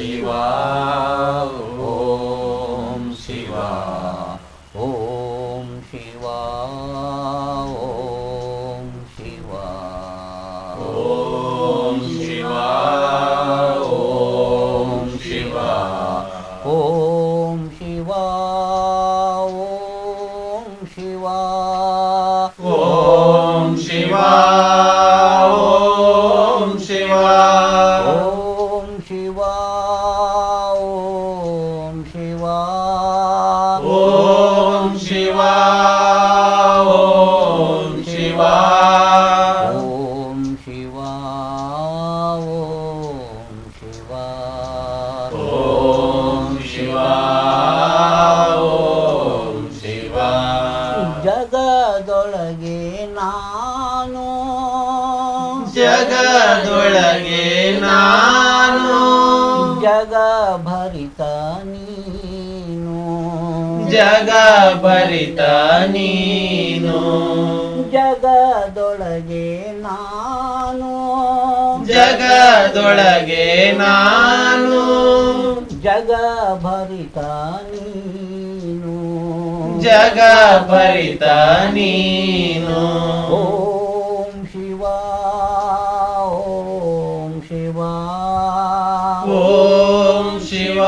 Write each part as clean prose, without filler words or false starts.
ಶಿವ ಓಂ ಶಿವ ಓಂ ಶಿವ ಓಂ ಶಿವ ಓಂ ಶಿವ ಓಂ ಶಿವ ಓಂ ಶಿವ ಓಂ ಶಿವ ಓಂ ಶಿವ ಓಂ ಶಿವ ಓಂ ಶಿವ ಓಂ ಶಿವ ಓಂ ಶಿವ ಓಂ ಶಿವ ಓಂ ಶಿವ ಓಂ ಶಿವ ಜಗದೊಳಗೆ ನಾನು ಜಗದೊಳಗೆ ನಾನು ಜಗ ಭರಿತ ನೀನು ಜಗ ಭರಿತ ನೀನು ಜಗದೊಳಗೆ ನಾನು ಜಗದೊಳಗೆ ನಾನು ಜಗ ಭರಿತ ನೀನು ಜಗ ಭರಿತ ನೀನು ಓಂ ಶಿವ ಓಂ ಶಿವ ಓಂ ಶಿವ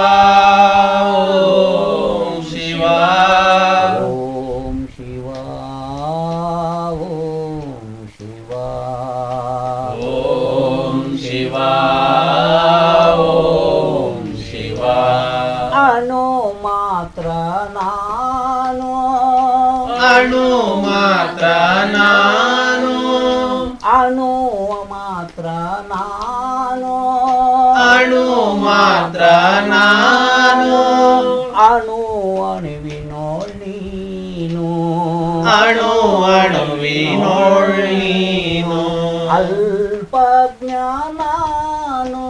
ಓಂ ಶಿವ ಓಂ ಶಿವ ಓಂ ಶಿವ ಓಂ ಶಿವ ಓಂ ಶಿವ ಅಣು ಮಾತ್ರ ನಾನು ಅಣು ಮಾತ್ರ ನಾನು ಅಣು ಮಾತ್ರ ನಾನು ಅಣು ಮಾತ್ರ ನಾನು ಅಣು ಅಣುವಿನೋಳ್ ನೀನು ಅಣು ಅಣುವಿನೋಳ್ ನೀನು ಅಲ್ಪ ಜ್ಞಾನಾನು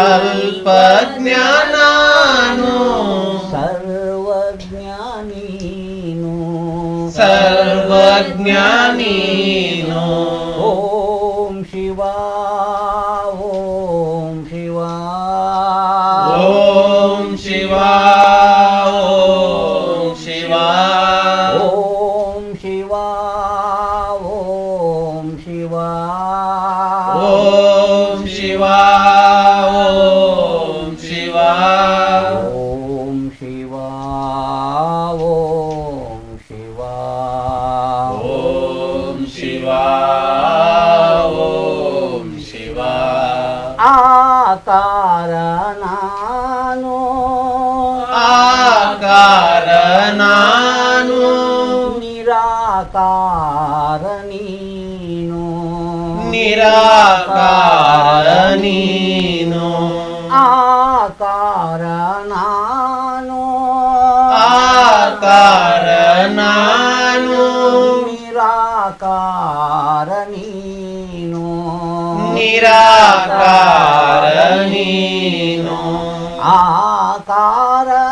ಅಲ್ಪ ಜ್ಞಾನಾನು ಸರ್ವಜ್ಞಾನೀನು ಸರ್ವಜ್ಞಾನೀನು ಓಂ ಶಿವ ಓಂ ಶಿವ ಓಂ ಶಿವ ಓಂ ಶಿವ ಓಂ ಶಿವ ಓಂ ಶಿವ ಓಂ ಶಿವ ಓಂ ಶಿವ ಓಂ ಶಿವ ಓಂ ಶಿವ ಓಂ ಶಿವ ಓಂ ಶಿವ ಆಕಾರ ನಾನು ಆಕಾರ ನಾನು ನಿರಾಕಾರ ನೀನು ನಿರಾಕಾರ ನೀನು ಆಕಾರ ನಾನು ಆಕಾರ ನಾನು ನಿರಾಕಾರ ನೀನು ನಿರಾಕಾರ ನೀನು ಆಕಾರಕ್ಕೆಲ್ಲ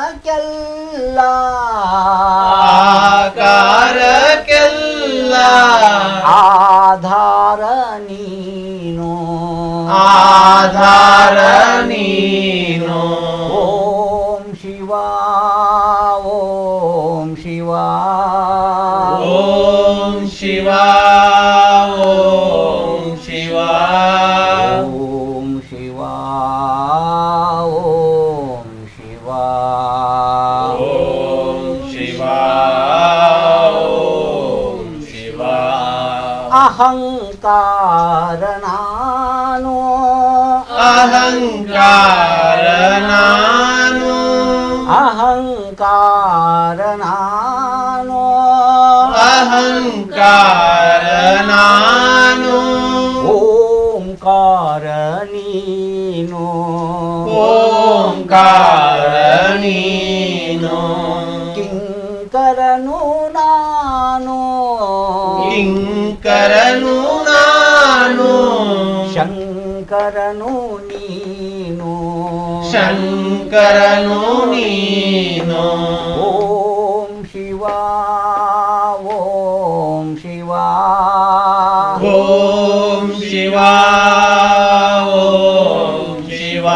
ಆಕಾರಕ್ಕೆಲ್ಲ ಆಧಾರ ನೀನು ಆಧಾರ ನೀನು ಓಂ ಶಿವ ಓಂ ಶಿವ ಓಂ ಶಿವ ಓಂ ಶಿವ ಓಂ ಶಿವ ಓಂ ಶಿವ ಓಂ ಶಿವ ಓಂ ಶಿವ ಅಹಂಕಾರ ನಾನು ಅಹಂಕಾರ ನಾನು ಅಹಂಕಾರ ನಾನು ಅಹಂಕಾರ ನಾನು ಓಂಕಾರ ನೀನು ಓಂಕಾರ ನೀನು ಕಿಂಕರನು ನಾನು ಕಿಂಕರನು ನಾನು ಶಂಕರನು ನೀನು ಶಂಕರನು ನೀನು ಓಂ ಶಿವ ಓಂ ಶಿವ ಓಂ ಶಿವ ಓಂ ಶಿವ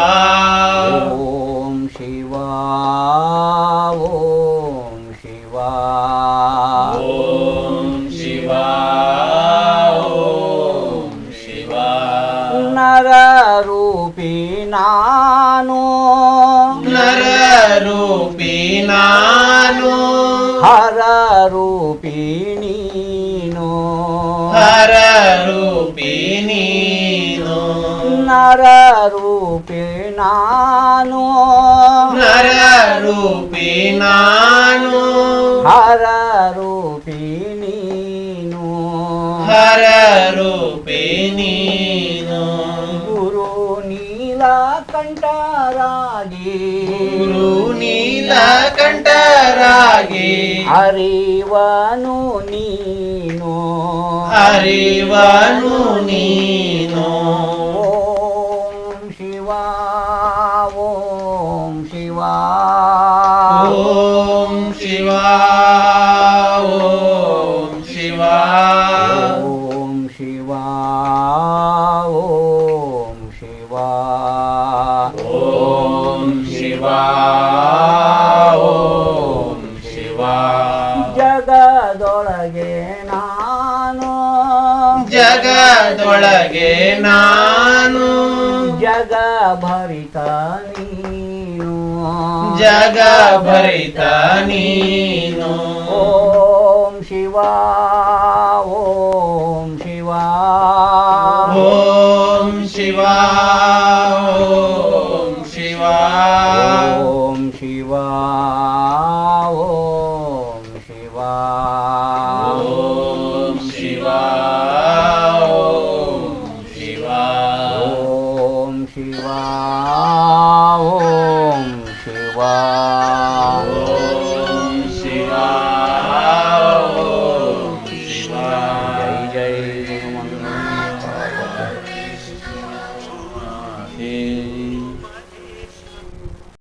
ರೂಪಿ ನಾನು ನರ ರೂಪಿ ನಾನು ಹರ ರೂಪಿ ನೀನು ಹರ ರೂಪಿ ನೀನು ನರ ರೂಪಿ ನಾನು ನರ ರೂಪಿ ನಾನು ಹರ ರೂಪಿ ನೀನು ಹರ ರೂಪಿ ನೀನು ಗುರು ನೀಲಕಂಠರಾಗಿ ಗುರು ನೀಲಕಂಠರಾಗಿ ಅರಿವನು ನೀನು ಅರಿವನು ನೀನು ಓಂ ಶಿವ ಓಂ ಶಿವ ಓಂ ಶಿವ ಓಂ ಶಿವ ಓಂ ಶಿವ ಓಂ ಶಿವ ಓಂ ಶಿವ ಓಂ ಶಿವ ಜಗದೊಳಗೆ ನಾನು ಜಗದೊಳಗೆ ನಾನು ಜಗ ಭರಿತ ನೀನು ಜಗ ಭರಿತ ನೀನು ಓಂ ಶಿವ ಓಂ ಶಿವ ಓಂ ಶಿವ ಓಂ ಶಿವ ಓಂ ಶಿವ ಓಂ ಶಿವ ಓಂ ಶಿವ ಓಂ ಶಿವ ಓಂ ಶಿವ ಓಂ ಶಿವ